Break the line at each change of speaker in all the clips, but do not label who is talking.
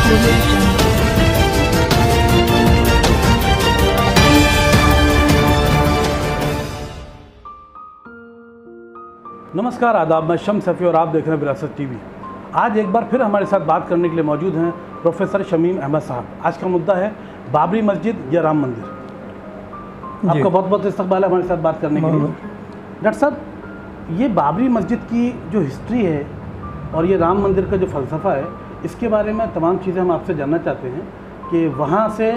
नमस्कार, आदाब। मैं शम्स सफ़ी और आप देख रहे हैं विरासत टीवी। आज एक बार फिर हमारे साथ बात करने के लिए मौजूद हैं प्रोफेसर शमीम अहमद साहब। आज का मुद्दा है बाबरी मस्जिद या राम मंदिर। आपका बहुत बहुत इस्तकबाल है हमारे साथ बात करने के लिए। डॉक्टर साहब, ये बाबरी मस्जिद की जो हिस्ट्री है और ये राम मंदिर का जो फ़लसफ़ा है, इसके बारे में तमाम चीज़ें हम आपसे जानना चाहते हैं कि वहाँ से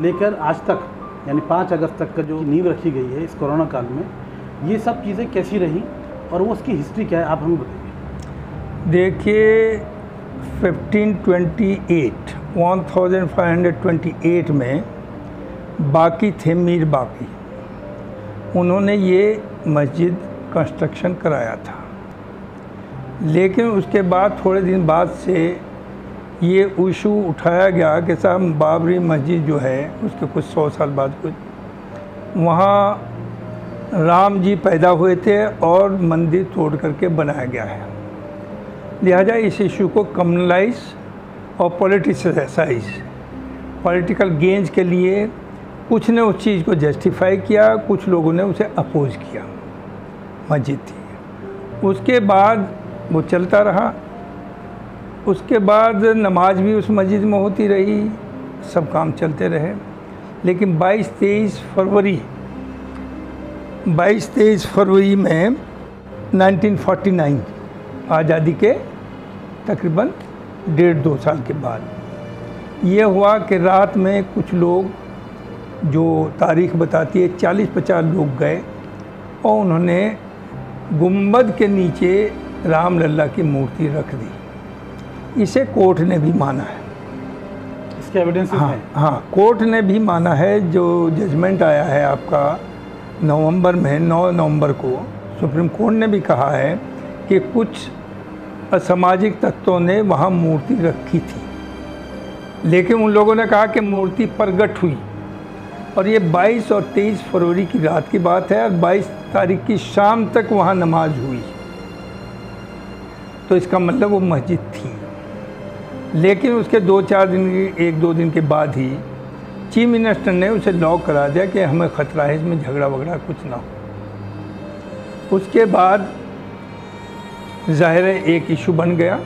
लेकर आज तक यानी 5 अगस्त तक का जो नींव रखी गई है इस कोरोना काल में, ये सब चीज़ें कैसी रहीं और वो उसकी हिस्ट्री क्या है, आप हमें बताइए।
देखिए 1528 में बाकी थे, मीर बाकी, उन्होंने ये मस्जिद कंस्ट्रक्शन कराया था। लेकिन उसके बाद थोड़े दिन बाद से ये इशू उठाया गया कि साहब बाबरी मस्जिद जो है उसके कुछ 100 साल बाद कुछ वहाँ राम जी पैदा हुए थे और मंदिर तोड़ करके बनाया गया है। लिहाजा इस इशू को कम्युनलाइज और पॉलिटिसाइज, पॉलिटिकल गेंस के लिए कुछ ने उस चीज़ को जस्टिफाई किया, कुछ लोगों ने उसे अपोज किया। मस्जिद थी, उसके बाद वो चलता रहा। उसके बाद नमाज भी उस मस्जिद में होती रही, सब काम चलते रहे। लेकिन 22-23 फरवरी में 1949 आज़ादी के तकरीबन 1.5-2 साल के बाद ये हुआ कि रात में कुछ लोग, जो तारीख बताती है 40-50 लोग गए और उन्होंने गुंबद के नीचे राम लल्ला की मूर्ति रख दी। इसे कोर्ट ने भी माना है,
इसके एविडेंस हैं।
हाँ, कोर्ट ने भी माना है। जो जजमेंट आया है आपका नवंबर में, 9 नवंबर को सुप्रीम कोर्ट ने भी कहा है कि कुछ असामाजिक तत्वों ने वहाँ मूर्ति रखी थी, लेकिन उन लोगों ने कहा कि मूर्ति प्रगट हुई। और ये 22 और 23 फरवरी की रात की बात है और 22 तारीख की शाम तक वहाँ नमाज हुई, तो इसका मतलब वो मस्जिद थी। लेकिन उसके 1-2 दिन के बाद ही चीफ मिनिस्टर ने उसे लॉक करा दिया कि हमें ख़तरा है, इसमें झगड़ा वगड़ा कुछ ना हो। उसके बाद ज़ाहिर है एक इशू बन गया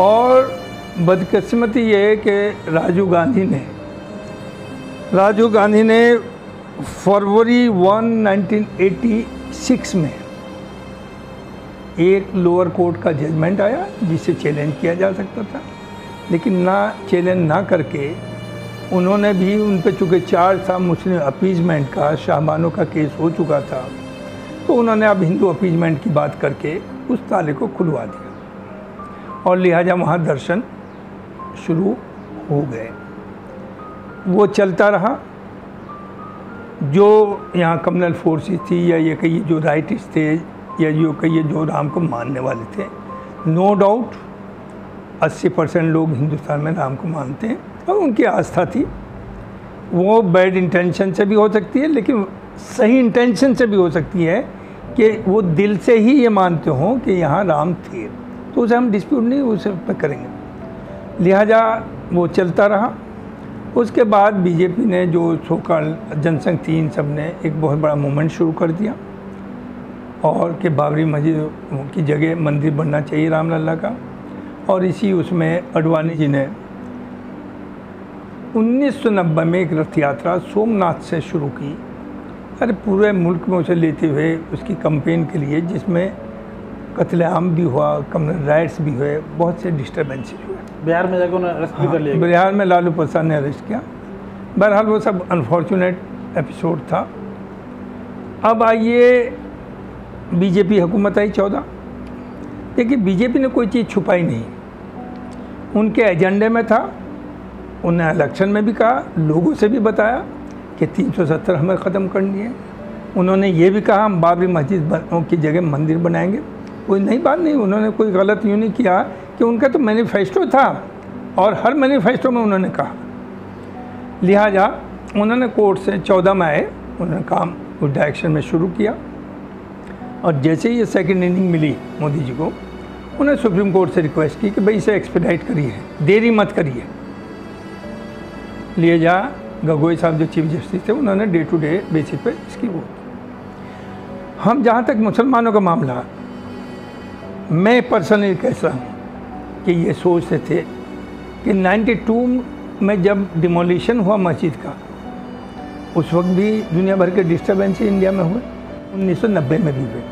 और बदकिस्मती ये है कि राजीव गांधी ने फरवरी 1, 1986 में एक लोअर कोर्ट का जजमेंट आया जिसे चैलेंज किया जा सकता था, लेकिन चैलेंज ना करके उन्होंने भी, उन पर चूँकि चार्ज था मुस्लिम अपीजमेंट का, शाहबानों का केस हो चुका था, तो उन्होंने अब हिंदू अपीजमेंट की बात करके उस ताले को खुलवा दिया और लिहाजा वहाँ दर्शन शुरू हो गए। वो चलता रहा। जो यहाँ कम्युनल फोर्सेस थी या ये कहिए जो राइटिस्ट थे या जो कहिए जो राम को मानने वाले थे, नो डाउट 80% लोग हिंदुस्तान में राम को मानते हैं और उनकी आस्था थी। वो बैड इंटेंशन से भी हो सकती है, लेकिन सही इंटेंशन से भी हो सकती है कि वो दिल से ही ये मानते हों कि यहाँ राम थे, तो उसे हम डिस्प्यूट नहीं उसे पे करेंगे। लिहाजा वो चलता रहा। उसके बाद बीजेपी ने, जो सोकाल जनसंघ थी, इन सब ने एक बहुत बड़ा मूवमेंट शुरू कर दिया और कि बाबरी मस्जिद की जगह मंदिर बनना चाहिए राम लल्ला का। और इसी उसमें अडवाणी जी ने 1990 में एक रथ यात्रा सोमनाथ से शुरू की, अरे पूरे मुल्क में उसे लेते हुए उसकी कैंपेन के लिए, जिसमें कत्लेआम भी हुआ, कम्युनल राइट्स भी हुए, बहुत से डिस्टर्बेंसेस हुए।
बिहार में जाकर उन्हें अरेस्ट भी कर लिया।
बिहार में लालू प्रसाद ने अरेस्ट किया। बहरहाल वो सब अनफॉर्चुनेट एपिसोड था। अब आइए, बीजेपी हुकूमत आई 14। देखिए, बीजेपी ने कोई चीज़ छुपाई नहीं, उनके एजेंडे में था। उन्हें इलेक्शन में भी कहा, लोगों से भी बताया कि 370 हमें ख़त्म करनी है। उन्होंने ये भी कहा हम बाबरी मस्जिद की जगह मंदिर बनाएंगे। कोई नई बात नहीं, उन्होंने कोई गलत यूँ नहीं किया कि उनका तो मैनिफेस्टो था और हर मैनिफेस्टो में उन्होंने कहा। लिहाजा उन्होंने कोर्ट से 14 में आए, उन्होंने काम उस डायरेक्शन में शुरू किया और जैसे ही ये सेकेंड इनिंग मिली मोदी जी को, उन्होंने सुप्रीम कोर्ट से रिक्वेस्ट की कि भाई इसे एक्सपेडाइट करिए, देरी मत करिए। लिहाजा गगोई साहब जो चीफ जस्टिस थे उन्होंने डे टू डे बेसिस पे इसकी वो। हम जहाँ तक मुसलमानों का मामला, मैं पर्सनली कैसा हूँ कि ये सोचते थे कि 92 में जब डिमोलिशन हुआ मस्जिद का, उस वक्त भी दुनिया भर के डिस्टर्बेंस इंडिया में हुए, 1990 में भी हुए।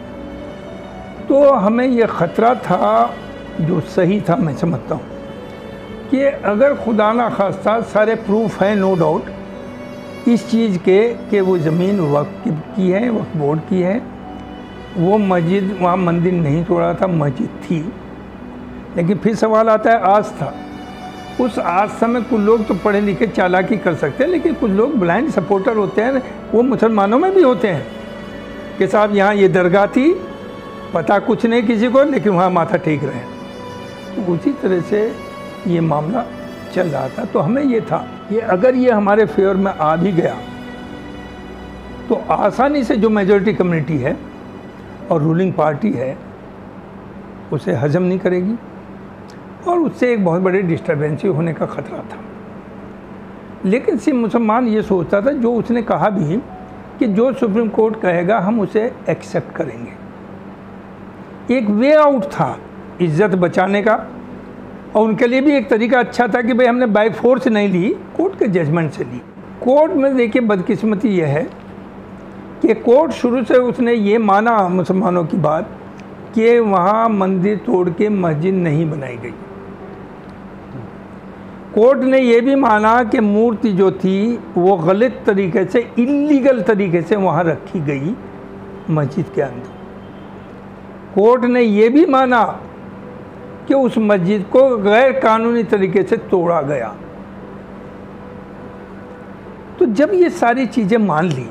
तो हमें ये ख़तरा था, जो सही था मैं समझता हूँ, कि अगर खुदा ना खास्ता सारे प्रूफ हैं नो डाउट इस चीज़ के कि वो ज़मीन वक्फ की है, वक्फ बोर्ड की है, वो मस्जिद, वहाँ मंदिर नहीं तोड़ा था, मस्जिद थी। लेकिन फिर सवाल आता है आस्था। उस आस्था में कुछ लोग तो पढ़े लिखे चालाकी कर सकते हैं, लेकिन कुछ लोग ब्लाइंड सपोर्टर होते हैं, वो मुसलमानों में भी होते हैं कि साहब यहाँ ये दरगाह थी, पता कुछ नहीं किसी को, लेकिन वहाँ माथा टेक रहे हैं। तो उसी तरह से ये मामला चल रहा था। तो हमें ये था कि अगर ये हमारे फेवर में आ भी गया तो आसानी से जो मेजॉरिटी कम्युनिटी है और रूलिंग पार्टी है उसे हजम नहीं करेगी, और उससे एक बहुत बड़े डिस्टर्बेंस होने का ख़तरा था। लेकिन सिर्फ मुसलमान ये सोचता था, जो उसने कहा भी कि जो सुप्रीम कोर्ट कहेगा हम उसे एक्सेप्ट करेंगे। एक वे आउट था इज्जत बचाने का, और उनके लिए भी एक तरीका अच्छा था कि भाई हमने बाय फोर्स नहीं ली, कोर्ट के जजमेंट से ली। कोर्ट में देखिए बदकिस्मती यह है कि कोर्ट शुरू से उसने ये माना मुसलमानों की बात कि वहाँ मंदिर तोड़ के मस्जिद नहीं बनाई गई। कोर्ट ने ये भी माना कि मूर्ति जो थी वो गलत तरीके से, इल्लीगल तरीके से वहाँ रखी गई मस्जिद के अंदर। कोर्ट ने ये भी माना कि उस मस्जिद को गैर कानूनी तरीके से तोड़ा गया। तो जब ये सारी चीज़ें मान ली,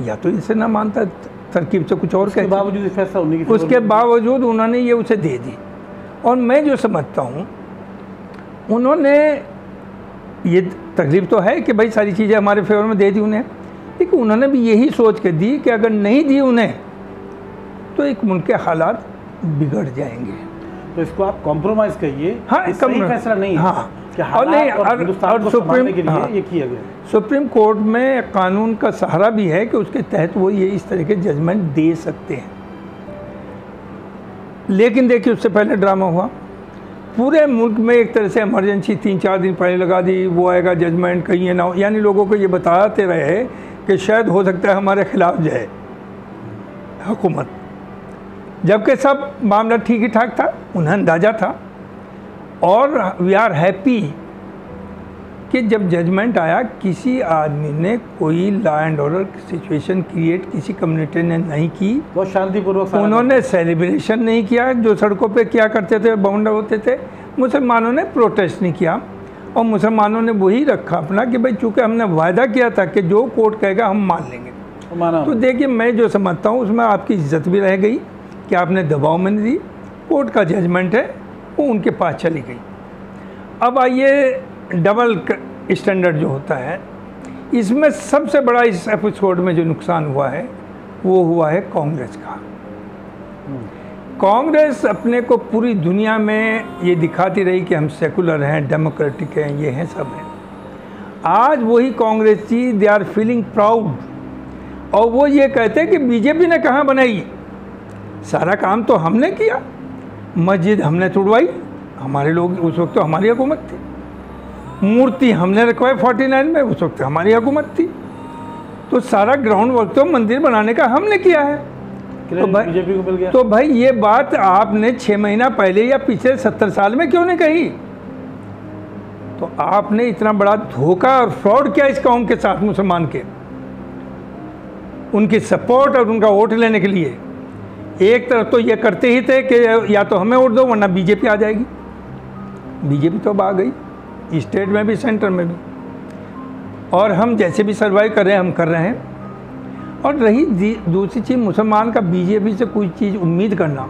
या तो इसे ना मानता, तरकीब से कुछ और कहते,
बावजूद फैसला होने की,
उसके बावजूद उन्होंने ये उसे दे दी। और मैं जो समझता हूँ, उन्होंने ये तकलीफ तो है कि भाई सारी चीज़ें हमारे फेवर में दे दी उन्हें, लेकिन उन्होंने भी यही सोच के दी कि अगर नहीं दी उन्हें तो एक मुल्क के हालात बिगड़ जाएंगे।
तो इसको आप कॉम्प्रोमाइज़ कहिए।
हाँ,
सही फैसला नहीं है।
हाँ,
कि और हिंदुस्तान को संभालने के लिए ये किया गया।
सुप्रीम कोर्ट में कानून का सहारा भी है कि उसके तहत वो ये इस तरह के जजमेंट दे सकते हैं। लेकिन देखिए उससे पहले ड्रामा हुआ, पूरे मुल्क में एक तरह से इमरजेंसी 3-4 दिन पहले लगा दी, वो आएगा जजमेंट कहीं ना हो, यानी लोगों को ये बताते रहे कि शायद हो सकता है हमारे खिलाफ जाए हुकूमत, जबकि सब मामला ठीक ही ठाक था, उन्हें अंदाज़ा था। और वी आर हैप्पी कि जब जजमेंट आया, किसी आदमी ने कोई law and order situation create किसी कम्युनिटी ने नहीं की,
बहुत शांतिपूर्वक
उन्होंने सेलिब्रेशन नहीं किया जो सड़कों पे किया करते थे, बाउंडर होते थे। मुसलमानों ने प्रोटेस्ट नहीं किया, और मुसलमानों ने वही रखा अपना कि भाई चूँकि हमने वायदा किया था कि जो कोर्ट कहेगा हम मान लेंगे। तो देखिए मैं जो समझता हूँ उसमें आपकी इज्जत भी रह गई कि आपने दबाव में नहीं दी, कोर्ट का जजमेंट है वो उनके पास चली गई। अब आइए डबल स्टैंडर्ड जो होता है, इसमें सबसे बड़ा इस एपिसोड में जो नुकसान हुआ है वो हुआ है कांग्रेस का। कांग्रेस अपने को पूरी दुनिया में ये दिखाती रही कि हम सेकुलर हैं, डेमोक्रेटिक हैं, ये हैं, सब हैं। आज वही कांग्रेसी दे आर फीलिंग प्राउड, और वो ये कहते हैं कि बीजेपी ने कहाँ बनाई, सारा काम तो हमने किया, मस्जिद हमने तोड़वाई, हमारे लोग उस वक्त तो हमारी हुकूमत थी, मूर्ति हमने रखवाई 49 में, उस वक्त हमारी हुकूमत थी, तो सारा ग्राउंड वर्क तो मंदिर बनाने का हमने किया है। तो भाई
बीजेपी को मिल गया।
तो भाई ये बात आपने 6 महीना पहले या पिछले 70 साल में क्यों नहीं कही? तो आपने इतना बड़ा धोखा और फ्रॉड किया इस कौम के साथ, मुसलमान के, उनकी सपोर्ट और उनका वोट लेने के लिए। एक तरफ तो ये करते ही थे कि या तो हमें वोट दो वरना बीजेपी आ जाएगी। बीजेपी तो अब आ गई, स्टेट में भी सेंटर में भी, और हम जैसे भी सर्वाइव कर रहे हैं हम कर रहे हैं। और रही दूसरी चीज़, मुसलमान का बीजेपी से कोई चीज़ उम्मीद करना,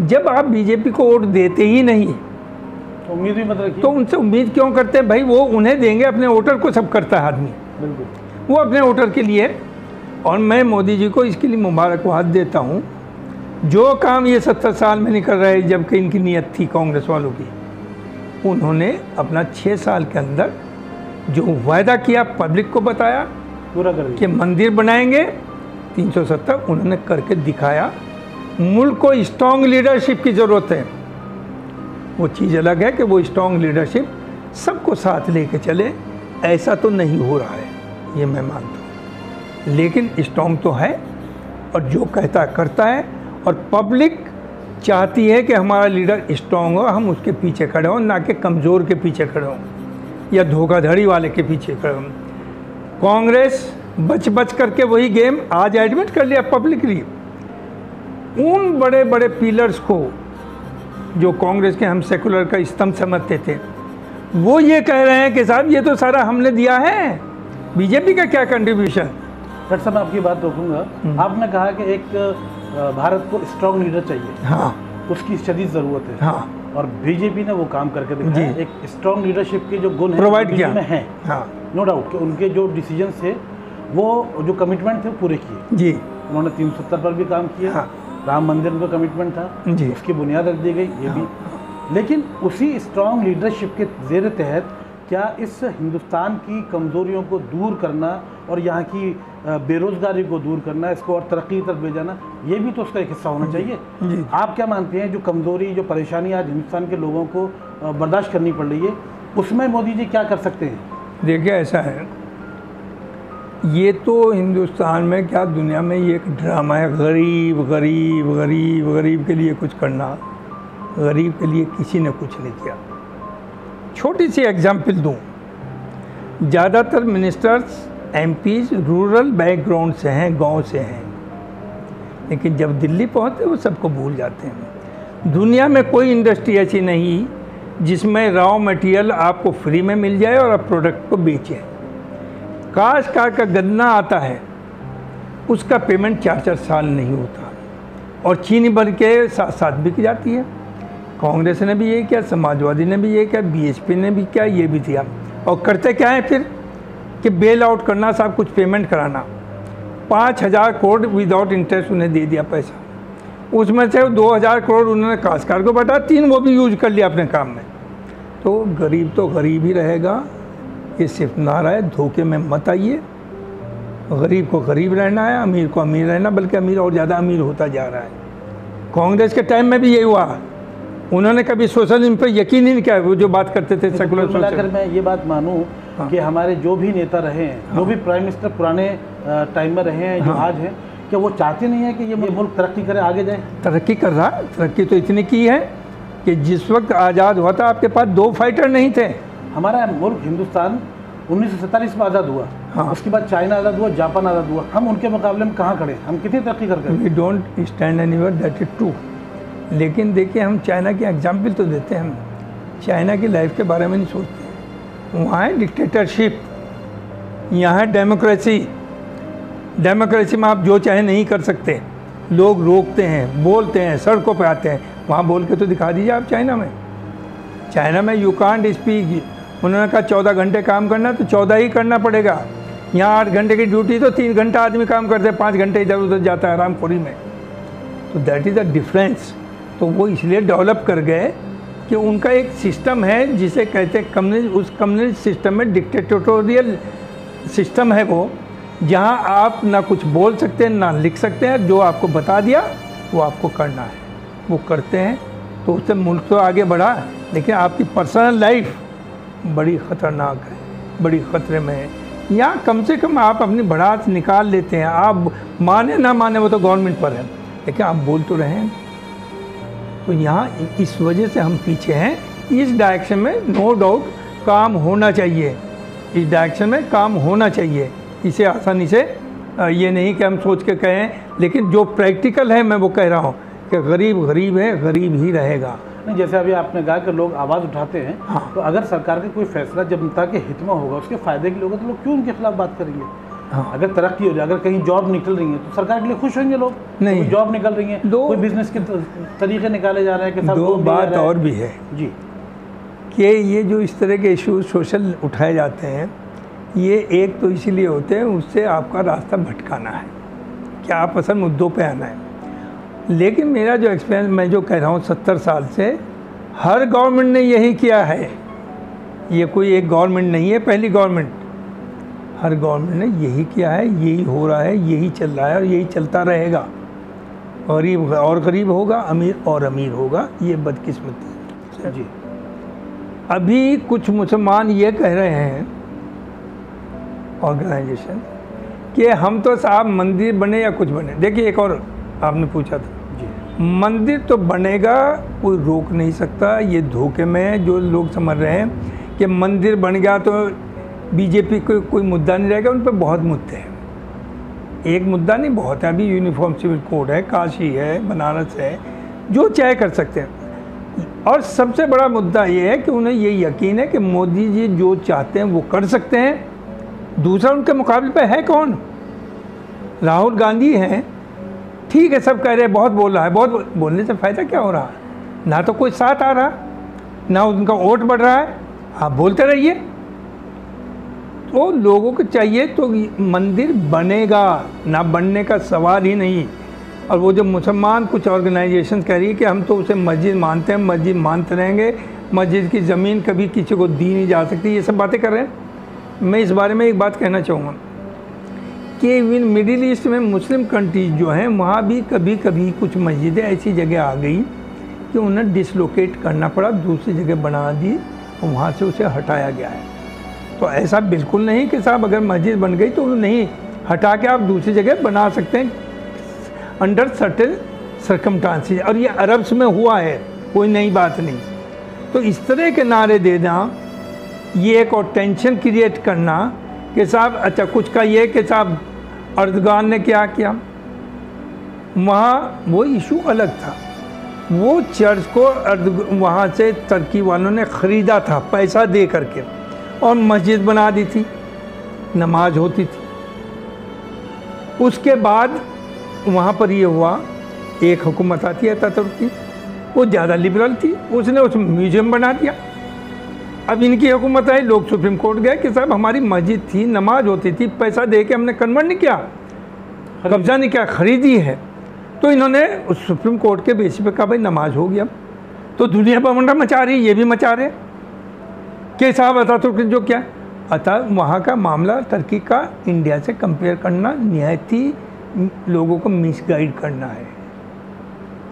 जब आप बीजेपी को वोट देते ही नहीं
तो उम्मीद भी मत रखिए।
तो उनसे उम्मीद क्यों करते हैं भाई? वो उन्हें देंगे, अपने वोटर को सब करता है आदमी,
बिल्कुल
वो अपने वोटर के लिए। और मैं मोदी जी को इसके लिए मुबारकबाद देता हूँ जो काम ये 70 साल में नहीं कर रहे, जबकि इनकी नीयत थी कांग्रेस वालों की, उन्होंने अपना 6 साल के अंदर जो वायदा किया पब्लिक को बताया
पूरा कर
कि मंदिर बनाएंगे 370, उन्होंने करके दिखाया। मुल्क को स्ट्रॉन्ग लीडरशिप की ज़रूरत है। वो चीज़ अलग है कि वो स्ट्रॉन्ग लीडरशिप सबको साथ लेके चले, ऐसा तो नहीं हो रहा है, ये मैं मानता हूँ। लेकिन स्ट्रॉन्ग तो है और जो कहता करता है, और पब्लिक चाहती है कि हमारा लीडर स्ट्रॉन्ग हो, हम उसके पीछे खड़े हों, ना कि कमज़ोर के पीछे खड़े हों या धोखाधड़ी वाले के पीछे खड़े हों। कांग्रेस बच करके वही गेम आज एडमिट कर लिया पब्लिकली। उन बड़े बड़े पिलर्स को जो कांग्रेस के हम सेकुलर का स्तंभ समझते थे, वो ये कह रहे हैं कि साहब ये तो सारा हमने दिया है, बीजेपी का क्या कंट्रीब्यूशन।
डॉक्टर साहब आपकी बात रोकूंगा। आपने कहा कि एक भारत को स्ट्रॉन्ग लीडर चाहिए,
हाँ,
उसकी शदीद ज़रूरत है,
हाँ,
और बीजेपी ने वो काम करके दिखाया। एक स्ट्रॉन्ग लीडरशिप के जो गुण
प्रोवाइड किया
में है,
हाँ,
नो डाउट कि उनके जो डिसीजन थे, वो जो कमिटमेंट थे वो पूरे किए
जी।
उन्होंने 370 पर भी काम किया,
हाँ,
राम मंदिर का कमिटमेंट था
जी,
उसकी बुनियाद रख दी गई, ये भी। लेकिन उसी स्ट्रॉन्ग लीडरशिप के ज़ेर तहत क्या इस हिंदुस्तान की कमज़ोरियों को दूर करना और यहाँ की बेरोज़गारी को दूर करना, इसको और तरक्की की तरफ ले जाना, ये भी तो उसका एक हिस्सा होना चाहिए।
जी।
आप क्या मानते हैं जो कमज़ोरी, जो परेशानी आज हिंदुस्तान के लोगों को बर्दाश्त करनी पड़ रही है, उसमें मोदी जी क्या कर सकते हैं?
देखिए ऐसा है, ये तो हिंदुस्तान में क्या दुनिया में ये एक ड्रामा है, गरीब गरीब गरीब गरीब के लिए कुछ करना। गरीब के लिए किसी ने कुछ नहीं किया। छोटी सी एग्जाम्पल दूँ, ज़्यादातर मिनिस्टर्स एमपीज रूरल बैकग्राउंड से हैं, गांव से हैं, लेकिन जब दिल्ली पहुंचते वो सबको भूल जाते हैं। दुनिया में कोई इंडस्ट्री ऐसी नहीं जिसमें रॉ मटेरियल आपको फ्री में मिल जाए और आप प्रोडक्ट को बेचें। काश्तकार का गन्ना आता है, उसका पेमेंट 4-4 साल नहीं होता, और चीनी भर के साथ साथ बिक जाती है। कांग्रेस ने भी ये किया, समाजवादी ने भी ये किया, बीएसपी ने भी किया, ये भी दिया। और करते क्या है फिर कि बेल आउट करना, सब कुछ पेमेंट कराना। 5,000 करोड़ विदाउट इंटरेस्ट उन्हें दे दिया पैसा, उसमें से 2,000 करोड़ उन्होंने काश्तकार को बटा, 3 वो भी यूज कर लिया अपने काम में। तो गरीब ही रहेगा, ये सिर्फ नारा है, धोखे में मत आइए। गरीब को गरीब रहना है, अमीर को अमीर रहना, बल्कि अमीर और ज़्यादा अमीर होता जा रहा है। कांग्रेस के टाइम में भी यही हुआ, उन्होंने कभी सोशलिज्म पर यकीन ही नहीं किया। वो जो बात करते थे सेकुलर सोशल।
मिलाकर मैं ये बात मानूं कि हमारे जो भी नेता रहे हैं, जो भी प्राइम मिनिस्टर पुराने टाइम में रहे हैं, जो आज हैं, क्या वो चाहते नहीं है कि ये मुल्क तरक्की करे, आगे जाए? तरक्की
कर रहा, तरक्की तो इतनी की है कि जिस वक्त आज़ाद हुआ था आपके पास 2 फाइटर नहीं थे।
हमारा मुल्क हिंदुस्तान 1947 में आज़ाद हुआ, हाँ। उसके बाद चाइना आज़ाद हुआ, जापान आज़ाद हुआ, हम उनके मुकाबले में कहाँ खड़े? हम कितनी तरक्की करके?
We don't stand anywhere, that is true. लेकिन देखिए, हम चाइना की एग्जाम्पल तो देते हैं, हम चाइना की लाइफ के बारे में नहीं सोचते। वहाँ है डिक्टेटरशिप, यहाँ है डेमोक्रेसी। डेमोक्रेसी में आप जो चाहे नहीं कर सकते, लोग रोकते हैं, बोलते हैं, सड़कों पे आते हैं। वहाँ बोल के तो दिखा दीजिए आप। चाइना में यू कांट स्पीक, उन्होंने कहा 14 घंटे काम करना तो 14 ही करना पड़ेगा। यहाँ 8 घंटे की ड्यूटी तो 3 घंटा आदमी काम करते हैं, 5 घंटे इधर उधर जाता है आरामखोरी में। तो दैट इज़ द डिफरेंस। तो वो इसलिए डेवलप कर गए कि उनका एक सिस्टम है जिसे कहते हैं कम्युनिस्ट। उस कम्युनिस्ट सिस्टम में डिक्टेटोरियल सिस्टम है वो, जहाँ आप ना कुछ बोल सकते हैं ना लिख सकते हैं, जो आपको बता दिया वो आपको करना है, वो करते हैं। तो उससे मुल्क तो आगे बढ़ा, लेकिन आपकी पर्सनल लाइफ बड़ी ख़तरनाक है, बड़ी ख़तरे में है। या कम से कम आप अपनी भड़ास निकाल लेते हैं, आप माने ना माने वो तो गवर्नमेंट पर है, लेकिन आप बोल तो रहे हैं। तो यहाँ इस वजह से हम पीछे हैं। इस डायरेक्शन में नो डाउट काम होना चाहिए, इस डायरेक्शन में काम होना चाहिए। इसे आसानी से ये नहीं कि हम सोच के कहें, लेकिन जो प्रैक्टिकल है मैं वो कह रहा हूँ कि गरीब गरीब है, गरीब ही रहेगा।
नहीं, जैसे अभी आपने कहा कि लोग आवाज़ उठाते हैं,
हाँ।
तो अगर सरकार का कोई फैसला जनता के हित में होगा, उसके फ़ायदे के लिए होगा, तो लोग क्यों उनके खिलाफ बात करेंगे?
हाँ।
अगर तरक्की हो जाए, अगर कहीं जॉब निकल रही है तो सरकार के लिए खुश होंगे लोग।
नहीं,
जॉब निकल रही है, कोई बिजनेस के तरीके निकाले जा रहे हैं कि
दो बात और भी है
जी,
कि ये जो इस तरह के इशूज सोशल उठाए जाते हैं, ये एक तो इसीलिए होते हैं उससे आपका रास्ता भटकाना है कि आप असल मुद्दों पे आना है। लेकिन मेरा जो एक्सपीरियंस, मैं जो कह रहा हूँ 70 साल से, हर गवर्नमेंट ने यही किया है। ये कोई एक गवर्नमेंट नहीं है, पहली गवर्नमेंट, हर गवर्नमेंट ने यही किया है, यही हो रहा है, यही चल रहा है और यही चलता रहेगा। गरीब और गरीब होगा, अमीर और अमीर होगा, ये बदकिस्मती है।
जी।
अभी कुछ मुसलमान ये कह रहे हैं, ऑर्गेनाइजेशन, कि हम तो साहब मंदिर बने या कुछ बने। देखिए, एक और आपने पूछा था, मंदिर तो बनेगा, कोई रोक नहीं सकता। ये धोखे में जो लोग समझ रहे हैं कि मंदिर बन गया तो बीजेपी को कोई मुद्दा नहीं रहेगा, उन पर बहुत मुद्दे हैं। एक मुद्दा नहीं, बहुत है। अभी यूनिफॉर्म सिविल कोड है, काशी है, बनारस है, जो चाहे कर सकते हैं। और सबसे बड़ा मुद्दा ये है कि उन्हें ये यकीन है कि मोदी जी जो चाहते हैं वो कर सकते हैं। दूसरा उनके मुकाबले पे है कौन? राहुल गांधी हैं। ठीक है, सब कह रहे हैं बहुत बोल रहा है, बहुत बोलने से फ़ायदा क्या हो रहा है? ना तो कोई साथ आ रहा, ना उनका वोट बढ़ रहा है। आप बोलते रहिए। तो लोगों को चाहिए तो मंदिर बनेगा, ना बनने का सवाल ही नहीं। और वो जो मुसलमान कुछ ऑर्गेनाइजेशन कह रही है कि हम तो उसे मस्जिद मानते हैं, मस्जिद मानते रहेंगे, मस्जिद की ज़मीन कभी किसी को दी नहीं जा सकती, ये सब बातें कर रहे हैं। मैं इस बारे में एक बात कहना चाहूँगा कि इन मिडिल ईस्ट में मुस्लिम कंट्रीज जो हैं, वहाँ भी कभी कभी कुछ मस्जिदें ऐसी जगह आ गई कि उन्हें डिसलोकेट करना पड़ा, दूसरी जगह बना दी और वहाँ से उसे हटाया गया है। तो ऐसा बिल्कुल नहीं कि साहब अगर मस्जिद बन गई तो नहीं, हटा के आप दूसरी जगह बना सकते हैं अंडर सर्टेन सर्कमस्टांसेस। और ये अरब्स में हुआ है, कोई नई बात नहीं। तो इस तरह के नारे देना, ये एक और टेंशन क्रिएट करना कि साहब अच्छा कुछ का ये कि साहब अर्दगान ने क्या किया, वहाँ वो इशू अलग था। वो चर्च को वहाँ से तुर्की वालों ने ख़रीदा था पैसा दे करके और मस्जिद बना दी थी, नमाज होती थी। उसके बाद वहाँ पर ये हुआ, एक हुकूमत आती है अतातुर्क की, वो ज़्यादा लिबरल थी, उसने उसमें म्यूजियम बना दिया। अब इनकी हुकूमत आई, लोग सुप्रीम कोर्ट गए कि साहब हमारी मस्जिद थी, नमाज होती थी, पैसा दे के हमने कन्वर्ट नहीं किया, कब्जा नहीं किया, ख़रीदी है। तो इन्होंने उस सुप्रीम कोर्ट के बेसिस पे कहा भाई नमाज हो गया। तो दुनिया बवंडा मचा रही, ये भी मचा रहे कि साहब अतातुर्क जो क्या वहाँ का मामला तुर्की का इंडिया से कंपेयर करना निहायत ही लोगों को मिसगाइड करना है।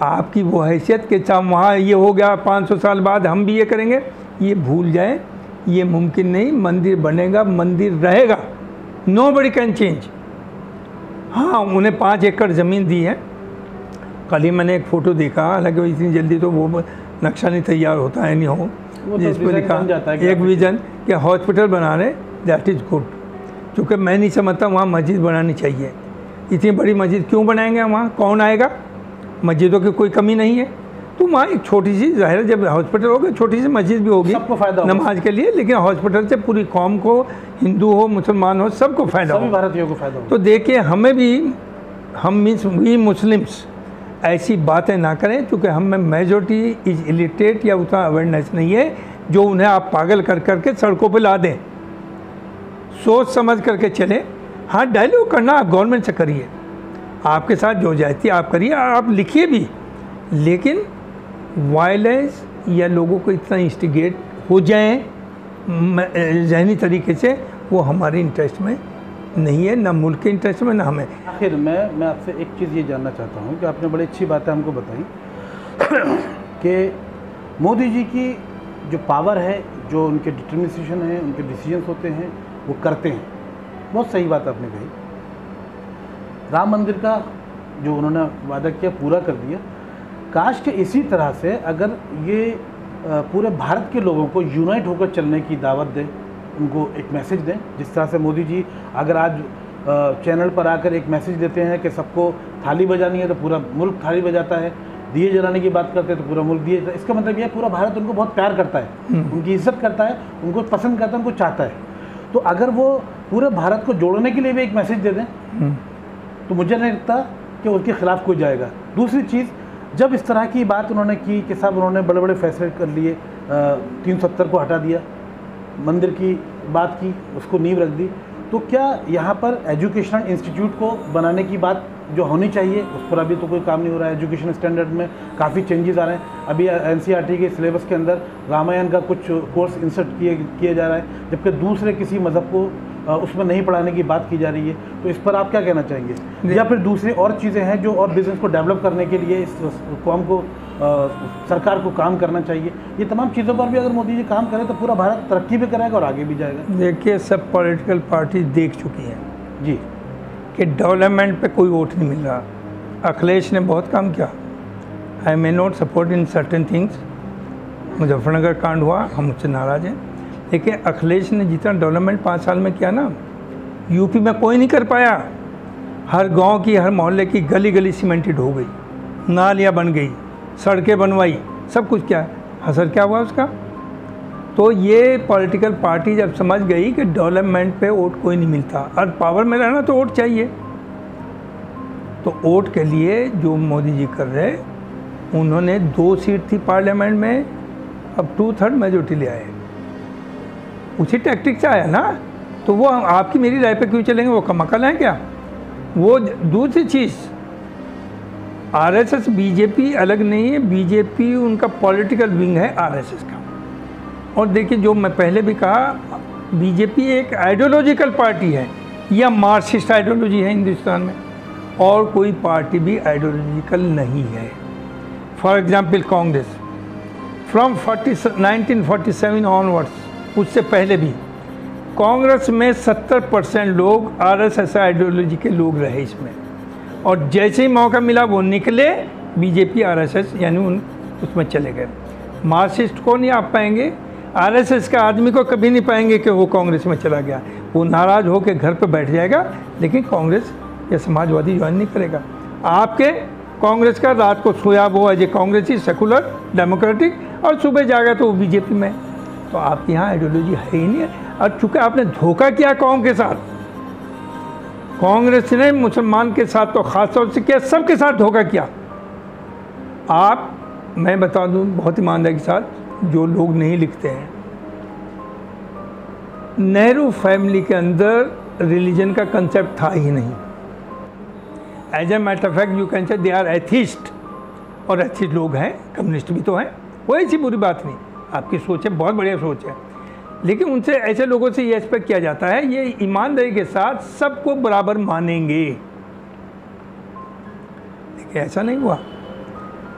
आपकी वो हैसियत कि साहब वहाँ ये हो गया, 500 साल बाद हम भी ये करेंगे, ये भूल जाए, ये मुमकिन नहीं। मंदिर बनेगा, मंदिर रहेगा, नोबडी कैन चेंज। हाँ, उन्हें 5 एकड़ ज़मीन दी है। कल ही मैंने एक फ़ोटो देखा, हालांकि इतनी जल्दी तो वो नक्शा नहीं तैयार होता है, नहीं हो, जिस पर लिखा एक विज़न कि हॉस्पिटल बना रहे, दैट इज़ गुड। क्योंकि मैं नहीं समझता वहाँ मस्जिद बनानी चाहिए। इतनी बड़ी मस्जिद क्यों बनाएंगे वहाँ? कौन आएगा? मस्जिदों की कोई कमी नहीं है। तो वहाँ एक छोटी सी, ज़ाहिर जब हॉस्पिटल होगा छोटी सी मस्जिद भी होगी, सबको फ़ायदा नमाज के लिए, लेकिन हॉस्पिटल से पूरी कौम को, हिंदू हो मुसलमान हो, सबको फ़ायदा हो,
भारतीयों को फ़ायदा हो।
तो देखिए हमें भी, हम मीन्स वी मुस्लिम्स ऐसी बातें ना करें, क्योंकि हम में मेजॉरिटी इज इलिटरेट या उतना अवेयरनेस नहीं है जो उन्हें आप पागल कर करके सड़कों पर ला दें। सोच समझ करके चलें। हाँ, डायलॉग करना आप गवर्नमेंट से करिए, आपके साथ जो जाती आप करिए, आप लिखिए भी, लेकिन वायलेंस या लोगों को इतना इंस्टिगेट हो जाएं जहनी तरीके से, वो हमारे इंटरेस्ट में नहीं है, ना मुल्क के इंटरेस्ट में, ना हमें।
आखिर मैं आपसे एक चीज़ ये जानना चाहता हूँ कि आपने बड़ी अच्छी बातें हमको बताई कि मोदी जी की जो पावर है, जो उनके डिटर्मिनेशन है, उनके डिसीजंस होते हैं, वो करते हैं। बहुत सही बात आपने कही। राम मंदिर का जो उन्होंने वादा किया पूरा कर दिया। काश के इसी तरह से अगर ये पूरे भारत के लोगों को यूनाइट होकर चलने की दावत दें, उनको एक मैसेज दें। जिस तरह से मोदी जी अगर आज चैनल पर आकर एक मैसेज देते हैं कि सबको थाली बजानी है तो पूरा मुल्क थाली बजाता है, दिए जलाने की बात करते हैं तो पूरा मुल्क दिए, इसका मतलब यह पूरा भारत उनको बहुत प्यार करता है, उनकी इज्जत करता है, उनको पसंद करता है, उनको चाहता है। तो अगर वो पूरे भारत को जोड़ने के लिए भी एक मैसेज दे दें तो मुझे नहीं लगता कि उसके ख़िलाफ़ कोई जाएगा। दूसरी चीज़, जब इस तरह की बात उन्होंने की कि साहब उन्होंने बड़े बड़े फैसले कर लिए, 370 को हटा दिया, मंदिर की बात की, उसको नींव रख दी, तो क्या यहाँ पर एजुकेशनल इंस्टीट्यूट को बनाने की बात जो होनी चाहिए उस पर अभी तो कोई काम नहीं हो रहा है। एजुकेशन स्टैंडर्ड में काफ़ी चेंजेस आ रहे हैं। अभी एनसीईआरटी के सिलेबस के अंदर रामायण का कुछ कोर्स इंसर्ट किया जा रहा है, जबकि दूसरे किसी मज़हब को उसमें नहीं पढ़ाने की बात की जा रही है। तो इस पर आप क्या कहना चाहेंगे? या फिर दूसरी और चीज़ें हैं जो और बिज़नेस को डेवलप करने के लिए इस कौम को सरकार को काम करना चाहिए? ये तमाम चीज़ों पर भी अगर मोदी जी काम करें तो पूरा भारत तरक्की भी करेगा और आगे भी जाएगा।
देखिए, सब पॉलिटिकल पार्टी देख चुकी हैं
जी
कि डेवलपमेंट पे कोई वोट नहीं मिल रहा। अखिलेश ने बहुत काम किया। I may not support in certain things. Muzaffarnagar कांड हुआ, हम मुझसे नाराज़ हैं, लेकिन अखिलेश ने जितना डेवलपमेंट 5 साल में किया ना, यूपी में कोई नहीं कर पाया। हर गांव की, हर मोहल्ले की गली गली सीमेंटेड हो गई, नालियाँ बन गई, सड़कें बनवाई, सब कुछ किया। असर क्या हुआ उसका? तो ये पॉलिटिकल पार्टी जब समझ गई कि डेवलपमेंट पे वोट कोई नहीं मिलता और पावर में रहना तो वोट चाहिए, तो वोट के लिए जो मोदी जी कर रहे, उन्होंने 2 सीट थी पार्लियामेंट में, अब 2/3 मेजोरिटी ले आए। उसी टैक्टिक से आया ना, तो वो आपकी मेरी राय पे क्यों चलेंगे? वो कमकल हैं क्या? वो दूसरी चीज़, आरएसएस बीजेपी अलग नहीं है। बीजेपी उनका पॉलिटिकल विंग है आरएसएस का। और देखिए, जो मैं पहले भी कहा, बीजेपी एक आइडियोलॉजिकल पार्टी है या मार्क्सिस्ट आइडियोलॉजी है हिंदुस्तान में, और कोई पार्टी भी आइडियोलॉजिकल नहीं है। For example Congress, from 1947 onwards, उससे पहले भी कांग्रेस में 70% लोग आरएसएस आइडियोलॉजी के लोग रहे इसमें, और जैसे ही मौका मिला वो निकले बीजेपी आरएसएस यानी उसमें चले गए। मार्क्सिस्ट को नहीं आप पाएंगे, आरएसएस का आदमी को कभी नहीं पाएंगे कि वो कांग्रेस में चला गया। वो नाराज़ होकर घर पर बैठ जाएगा, लेकिन कांग्रेस या समाजवादी ज्वाइन नहीं करेगा। आपके कांग्रेस का रात को सोया वो एज ए कांग्रेसी, सेकुलर, डेमोक्रेटिक, और सुबह जाएगा तो वो बीजेपी में। तो आपके यहाँ आइडियोलॉजी है ही नहीं है। और चूँकि आपने धोखा किया कौम के साथ, कांग्रेस ने मुसलमान के साथ तो ख़ास तौर से किया, सबके साथ धोखा किया। आप, मैं बता दूं बहुत ईमानदारी के साथ, जो लोग नहीं लिखते हैं, नेहरू फैमिली के अंदर रिलीजन का कंसेप्ट था ही नहीं। As a matter of fact you can say they are atheist, और एथिस्ट लोग हैं, कम्युनिस्ट भी तो हैं, वो ऐसी बुरी बात नहीं। आपकी सोच है, बहुत बढ़िया सोच है, लेकिन उनसे, ऐसे लोगों से ये एक्सपेक्ट किया जाता है ये ईमानदारी के साथ सबको बराबर मानेंगे, लेकिन ऐसा नहीं हुआ।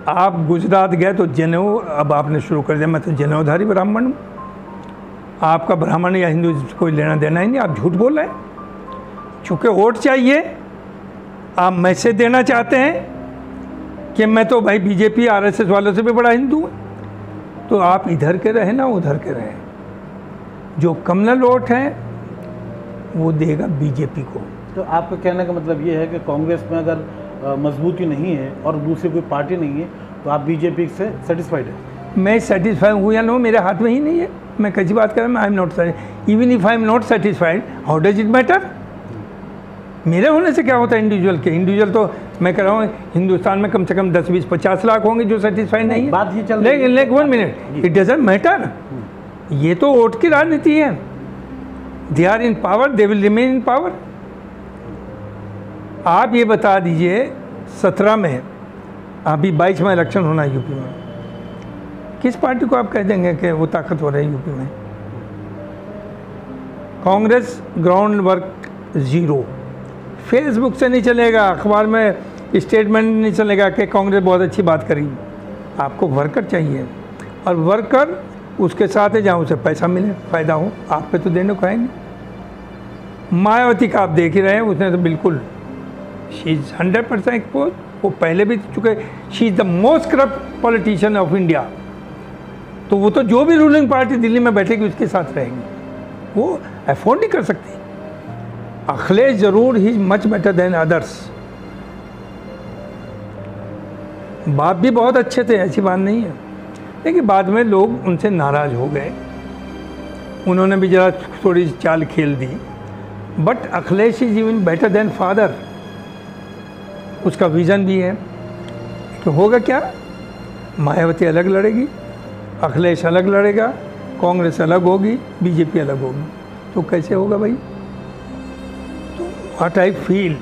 आप गुजरात गए तो जनेऊ, अब आपने शुरू कर दिया मैं तो जनेऊधारी ब्राह्मण हूँ। आपका ब्राह्मण या हिंदू कोई लेना देना ही नहीं, आप झूठ बोल रहे हैं। चूँकि वोट चाहिए, आप मैसेज देना चाहते हैं कि मैं तो भाई बीजेपी आरएसएस वालों से भी बड़ा हिंदू हूँ, तो आप इधर के रहे ना उधर के रहे। जो कम्युनल वोट है वो देगा बीजेपी को।
तो आपका कहने का मतलब ये है कि कांग्रेस में अगर मजबूती नहीं है और दूसरी कोई पार्टी नहीं है तो आप बीजेपी से सेटिस्फाइड है?
मैं सेटिस्फाई हूँ या नो, मेरे हाथ में ही नहीं है। मैं कैसी बात कर रहा हूँ? I am not satisfied. Even if I am not satisfied, how does it matter? मेरे होने से क्या होता है इंडिविजुअल के? इंडिविजुअल तो मैं कह रहा हूँ हिंदुस्तान में कम से कम 10, 20, 50 लाख होंगे जो सेटिस्फाइड नहीं है।
बात ये चल रही है,
लेकिन 1 मिनट, इट डजंट मैटर। ये तो वोट की राजनीति है। They are in power, they will remain in power. आप ये बता दीजिए, 17 में, अभी 22 में इलेक्शन होना है यूपी में, किस पार्टी को आप कह देंगे कि वो ताकतवर है यूपी में? Congress ground work zero. Facebook से नहीं चलेगा, अखबार में स्टेटमेंट नहीं चलेगा कि कांग्रेस बहुत अच्छी बात करी। आपको वर्कर चाहिए, और वर्कर उसके साथ है जहाँ उसे पैसा मिले, फ़ायदा हो। आप पे तो देने को है नहीं। मायावती का आप देख ही रहे हैं, उसने तो बिल्कुल, शी इज़ 100% एक्सपोज। वो पहले भी चुके, she is the most corrupt politician of India. तो वो तो जो भी रूलिंग पार्टी दिल्ली में बैठेगी उसके साथ रहेगी, वो अफोर्ड नहीं कर सकती। अखिलेश जरूर ही मच बेटर देन अदर्स। बाप भी बहुत अच्छे थे, ऐसी बात नहीं है, लेकिन बाद में लोग उनसे नाराज़ हो गए, उन्होंने भी ज़रा थोड़ी चाल खेल दी। But Akhilesh is even better than father. उसका विज़न भी है कि होगा क्या, मायावती अलग लड़ेगी, अखिलेश अलग लड़ेगा, कांग्रेस अलग होगी, बीजेपी अलग होगी। तो कैसे होगा भाई? तो what I feel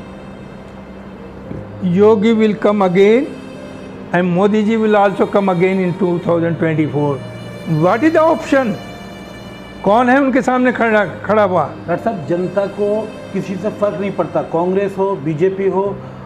Yogi will come again and Modi ji will also come again in 2024। What is the option? कौन है उनके सामने खड़ा हुआ?
डॉक्टर साहब, जनता को किसी से फर्क नहीं पड़ता, कांग्रेस हो, बीजेपी हो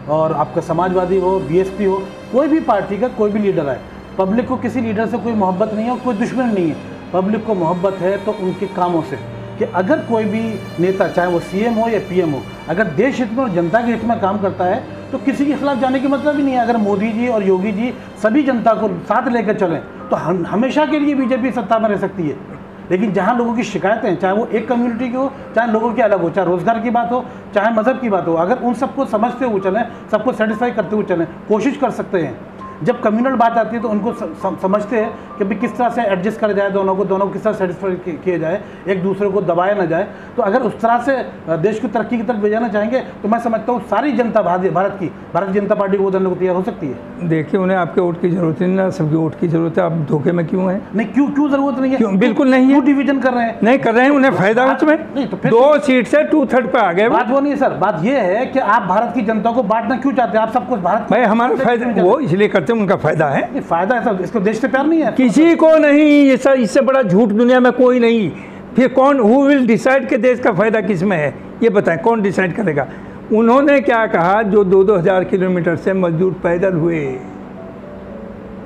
और आपका समाजवादी हो, बीएसपी हो, कोई भी पार्टी का कोई भी लीडर आए, पब्लिक को किसी लीडर से कोई मोहब्बत नहीं है और कोई दुश्मन नहीं है। पब्लिक को मोहब्बत है तो उनके कामों से, कि अगर कोई भी नेता, चाहे वो सीएम हो या पीएम हो, अगर देश हित में और जनता के हित में काम करता है तो किसी के खिलाफ जाने की मतलब ही नहीं है। अगर मोदी जी और योगी जी सभी जनता को साथ लेकर चलें तो हमेशा के लिए बीजेपी सत्ता में रह सकती है। लेकिन जहाँ लोगों की शिकायतें हैं, चाहे वो एक कम्युनिटी की हो, चाहे लोगों की अलग हो, चाहे रोजगार की बात हो, चाहे मजहब की बात हो, अगर उन सबको समझते हुए चलें, सबको सेटिस्फाई करते हुए चलें, कोशिश कर सकते हैं। जब कम्युनल बात आती है तो उनको समझते हैं कि भाई किस तरह से एडजस्ट करा जाए, दोनों को किस तरह सेटिस्फाई किया जाए, एक दूसरे को दबाया ना जाए। तो अगर उस तरह से देश की तरक्की की तरफ ले जाना चाहेंगे तो मैं समझता हूँ सारी जनता भारतीय जनता पार्टी को देने को तैयार हो सकती है।
देखिए, उन्हें आपके वोट की जरूरत नहीं ना, सबकी वोट की जरूरत है। आप धोखे में क्यों हैं?
नहीं, क्यों जरूरत नहीं है?
क्यों? बिल्कुल नहीं है।
क्यों डिवीजन कर रहे हैं?
नहीं कर रहे हैं, उन्हें फायदा उसमें।
नहीं तो फिर
2 सीट से 2/3 पे आ गए।
बात वो नहीं है सर, बात ये है कि आप भारत की जनता को बांटना क्यों चाहते हैं? आप सबको भारत
भाई हमारा फायदा वो इसलिए करते हैं, उनका फायदा है।
फायदा है सर, इसको देश से प्यार नहीं है
किसी को नहीं। ये सर, इससे बड़ा झूठ दुनिया में कोई नहीं। फिर कौन, हु विल डिसाइड कि देश का फायदा किस में है? ये बताएं, कौन डिसाइड करेगा? उन्होंने क्या कहा, जो 2-2 हज़ार किलोमीटर से मजदूर पैदल हुए,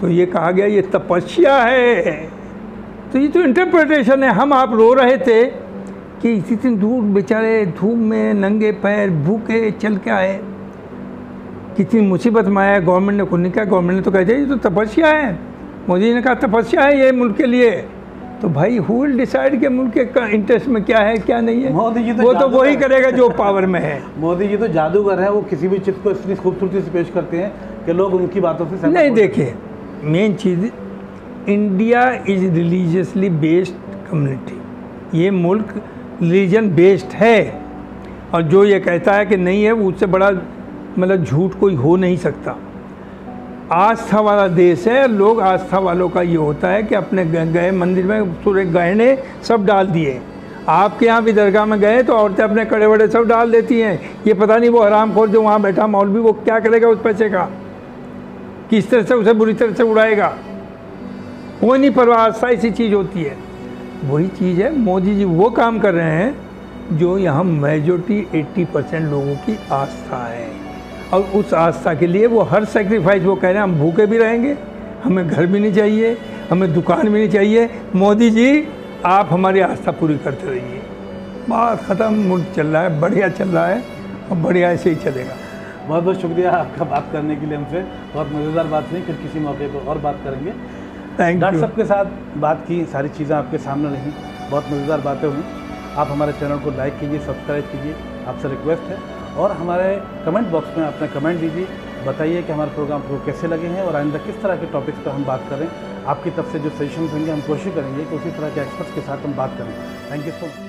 तो ये कहा गया ये तपस्या है। तो ये तो इंटरप्रिटेशन है। हम आप रो रहे थे कि इतनी दूर बेचारे धूप में नंगे पैर भूखे चल के आए, कितनी मुसीबत में आया। गवर्नमेंट ने खुद नहीं कहा, गवर्नमेंट ने तो कह दिया ये तो तपस्या है। मोदी जी ने कहा तपस्या है ये मुल्क के लिए। तो भाई हु विल डिसाइड कि मुल्क के इंटरेस्ट में क्या है क्या नहीं है?
मोदी जी
वो तो वही करेगा जो पावर में है।
मोदी जी तो जादूगर है, वो किसी भी चीज़ को इतनी खूबसूरती से पेश करते हैं कि लोग उनकी बातों से
नहीं। देखिए, main cheese, India is religiously based community. ये मुल्क रिलीजन बेस्ड है और जो ये कहता है कि नहीं है, उससे बड़ा मतलब झूठ कोई हो नहीं सकता। आस्था वाला देश है। लोग, आस्था वालों का ये होता है कि अपने गए मंदिर में पूरे गहने सब डाल दिए। आपके यहाँ भी दरगाह में गए तो औरतें अपने कड़े बड़े सब डाल देती हैं। ये पता नहीं वो हरामखोर जो वहाँ बैठा मौलवी वो क्या करेगा उस पैसे का, किस तरह से उसे बुरी तरह से उड़ाएगा। कोई नहीं परवाह। आस्था ऐसी चीज़ होती है। वही चीज़ है, मोदी जी वो काम कर रहे हैं जो यहाँ मेजॉरिटी 80% लोगों की आस्था है। और उस आस्था के लिए वो हर सेक्रीफाइस, वो कह रहे हैं हम भूखे भी रहेंगे, हमें घर भी नहीं चाहिए, हमें दुकान भी नहीं चाहिए, मोदी जी आप हमारी आस्था पूरी करते रहिए। बात ख़त्म। मुल्क चल रहा है, बढ़िया चल रहा है और बढ़िया ऐसे ही चलेगा।
बहुत बहुत शुक्रिया आपका बात करने के लिए हमसे। बहुत मज़ेदार बात नहीं, फिर किसी मौके पर और बात करेंगे। डॉक्टर साहब के साथ बात की, सारी चीज़ें आपके सामने रहीं, बहुत मज़ेदार बातें हुई। आप हमारे चैनल को लाइक कीजिए, सब्सक्राइब कीजिए, आपसे रिक्वेस्ट है। और हमारे कमेंट बॉक्स में अपना कमेंट दीजिए, बताइए कि हमारे प्रोग्राम को कैसे लगे हैं और आइंदा किस तरह के टॉपिक्स पर हम बात करें। आपकी तरफ से जो सजेशंस होंगे हम कोशिश करेंगे कि उसी तरह के एक्सपर्ट्स के साथ हम बात करें। Thank you so much.